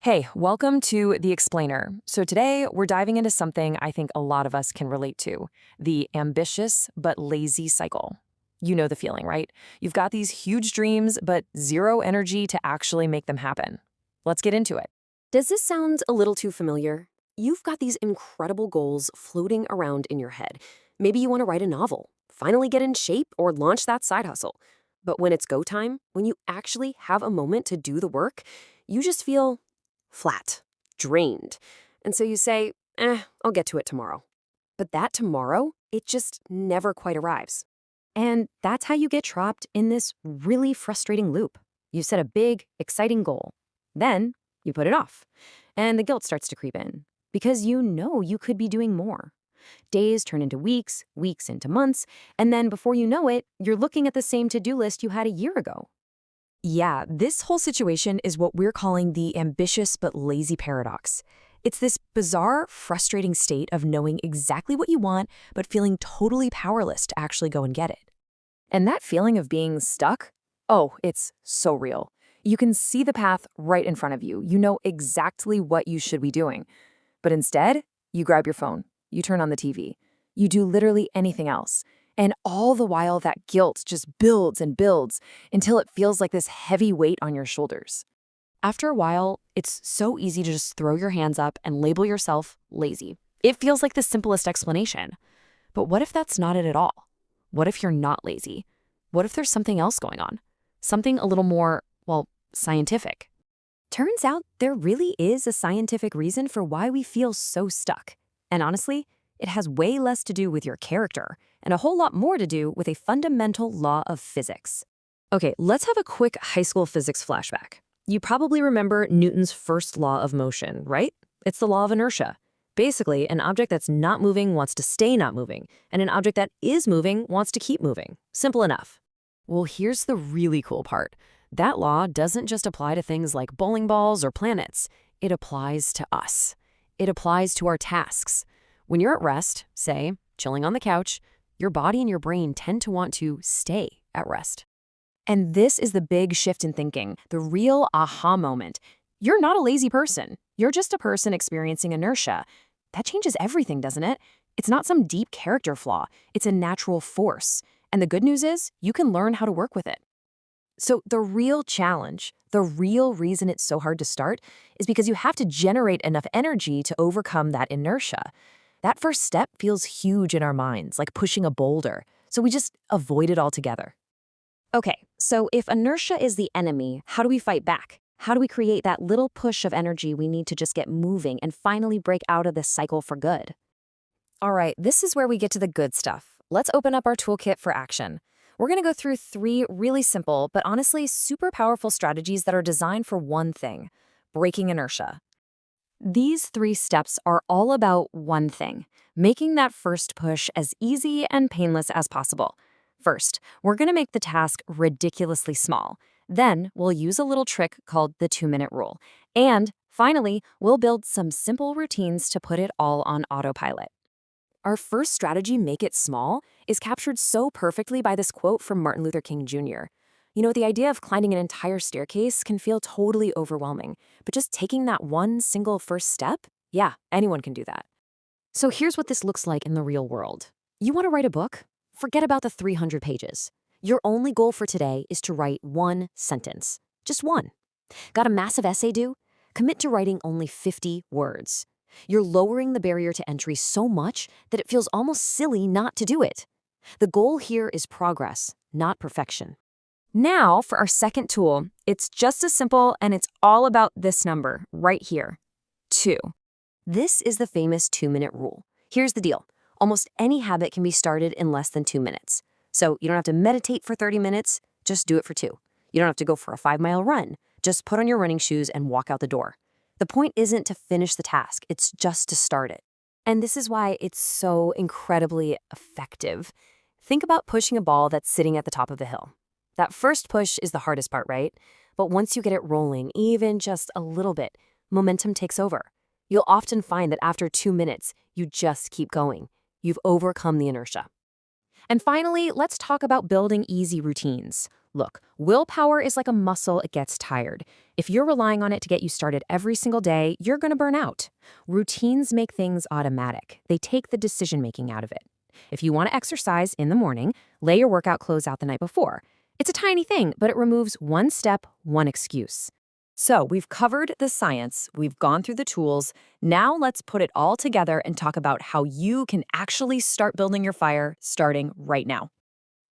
Hey, welcome to The Explainer. So today we're diving into something I think a lot of us can relate to, the ambitious but lazy cycle. You know the feeling, right? You've got these huge dreams, but zero energy to actually make them happen. Let's get into it. Does this sound a little too familiar? You've got these incredible goals floating around in your head. Maybe you want to write a novel, finally get in shape, or launch that side hustle. But when it's go time, when you actually have a moment to do the work, you just feel flat, drained. And so you say, I'll get to it tomorrow. But that tomorrow, it just never quite arrives. And that's how you get trapped in this really frustrating loop. You set a big, exciting goal. Then you put it off. And the guilt starts to creep in because you know you could be doing more. Days turn into weeks, weeks into months, and then before you know it, you're looking at the same to-do list you had a year ago. Yeah, this whole situation is what we're calling the ambitious but lazy paradox. It's this bizarre, frustrating state of knowing exactly what you want, but feeling totally powerless to actually go and get it. And that feeling of being stuck, oh, it's so real. You can see the path right in front of you. You know exactly what you should be doing. But instead, you grab your phone, you turn on the TV, you do literally anything else. And all the while, that guilt just builds and builds until it feels like this heavy weight on your shoulders. After a while, it's so easy to just throw your hands up and label yourself lazy. It feels like the simplest explanation. But what if that's not it at all? What if you're not lazy? What if there's something else going on? Something a little more, well, scientific. Turns out there really is a scientific reason for why we feel so stuck. And honestly, it has way less to do with your character and a whole lot more to do with a fundamental law of physics. Okay, let's have a quick high school physics flashback. You probably remember Newton's first law of motion, right? It's the law of inertia. Basically, an object that's not moving wants to stay not moving, and an object that is moving wants to keep moving. Simple enough. Well, here's the really cool part. That law doesn't just apply to things like bowling balls or planets. It applies to us. It applies to our tasks. When you're at rest, say, chilling on the couch, your body and your brain tend to want to stay at rest. And this is the big shift in thinking, the real aha moment. You're not a lazy person. You're just a person experiencing inertia. That changes everything, doesn't it? It's not some deep character flaw. It's a natural force. And the good news is, you can learn how to work with it. So the real challenge, the real reason it's so hard to start, is because you have to generate enough energy to overcome that inertia. That first step feels huge in our minds, like pushing a boulder, so we just avoid it altogether. Okay, so if inertia is the enemy, how do we fight back? How do we create that little push of energy we need to just get moving and finally break out of this cycle for good? All right, this is where we get to the good stuff. Let's open up our toolkit for action. We're going to go through 3 really simple, but honestly super powerful strategies that are designed for one thing: breaking inertia. These 3 steps are all about one thing: making that first push as easy and painless as possible. First, we're going to make the task ridiculously small. Then, we'll use a little trick called the 2-minute rule. And finally, we'll build some simple routines to put it all on autopilot. Our first strategy, make it small, is captured so perfectly by this quote from Martin Luther King Jr. You know, the idea of climbing an entire staircase can feel totally overwhelming, but just taking that one single first step, yeah, anyone can do that. So here's what this looks like in the real world. You want to write a book? Forget about the 300 pages. Your only goal for today is to write 1 sentence. Just 1. Got a massive essay due? Commit to writing only 50 words. You're lowering the barrier to entry so much that it feels almost silly not to do it. The goal here is progress, not perfection. Now for our second tool. It's just as simple, and it's all about this number right here, 2. This is the famous 2-minute rule. Here's the deal. Almost any habit can be started in less than 2 minutes. So you don't have to meditate for 30 minutes, just do it for 2. You don't have to go for a 5-mile run. Just put on your running shoes and walk out the door. The point isn't to finish the task, it's just to start it. And this is why it's so incredibly effective. Think about pushing a ball that's sitting at the top of the hill. That first push is the hardest part, right? But once you get it rolling, even just a little bit, momentum takes over. You'll often find that after 2 minutes, you just keep going. You've overcome the inertia. And finally, let's talk about building easy routines. Look, willpower is like a muscle, it gets tired. If you're relying on it to get you started every single day, you're going to burn out. Routines make things automatic, they take the decision making out of it. If you want to exercise in the morning, lay your workout clothes out the night before. It's a tiny thing, but it removes one step, one excuse. So we've covered the science, we've gone through the tools. Now let's put it all together and talk about how you can actually start building your fire starting right now.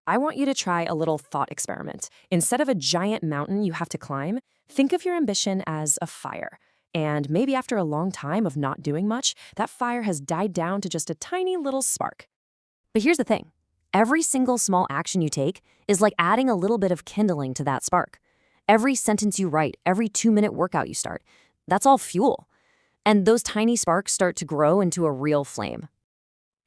I want you to try a little thought experiment. Instead of a giant mountain you have to climb, think of your ambition as a fire. And maybe after a long time of not doing much, that fire has died down to just a tiny little spark. But here's the thing. Every single small action you take is like adding a little bit of kindling to that spark. Every sentence you write, every 2-minute workout you start, that's all fuel. And those tiny sparks start to grow into a real flame.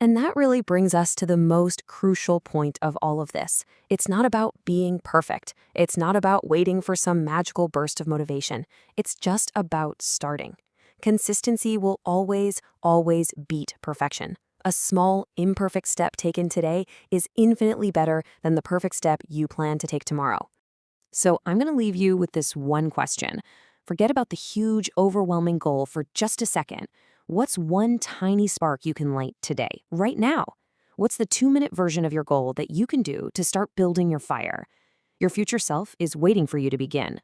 And that really brings us to the most crucial point of all of this. It's not about being perfect. It's not about waiting for some magical burst of motivation. It's just about starting. Consistency will always, always beat perfection. A small, imperfect step taken today is infinitely better than the perfect step you plan to take tomorrow. So I'm going to leave you with this one question. Forget about the huge, overwhelming goal for just a second. What's one tiny spark you can light today, right now? What's the 2-minute version of your goal that you can do to start building your fire? Your future self is waiting for you to begin.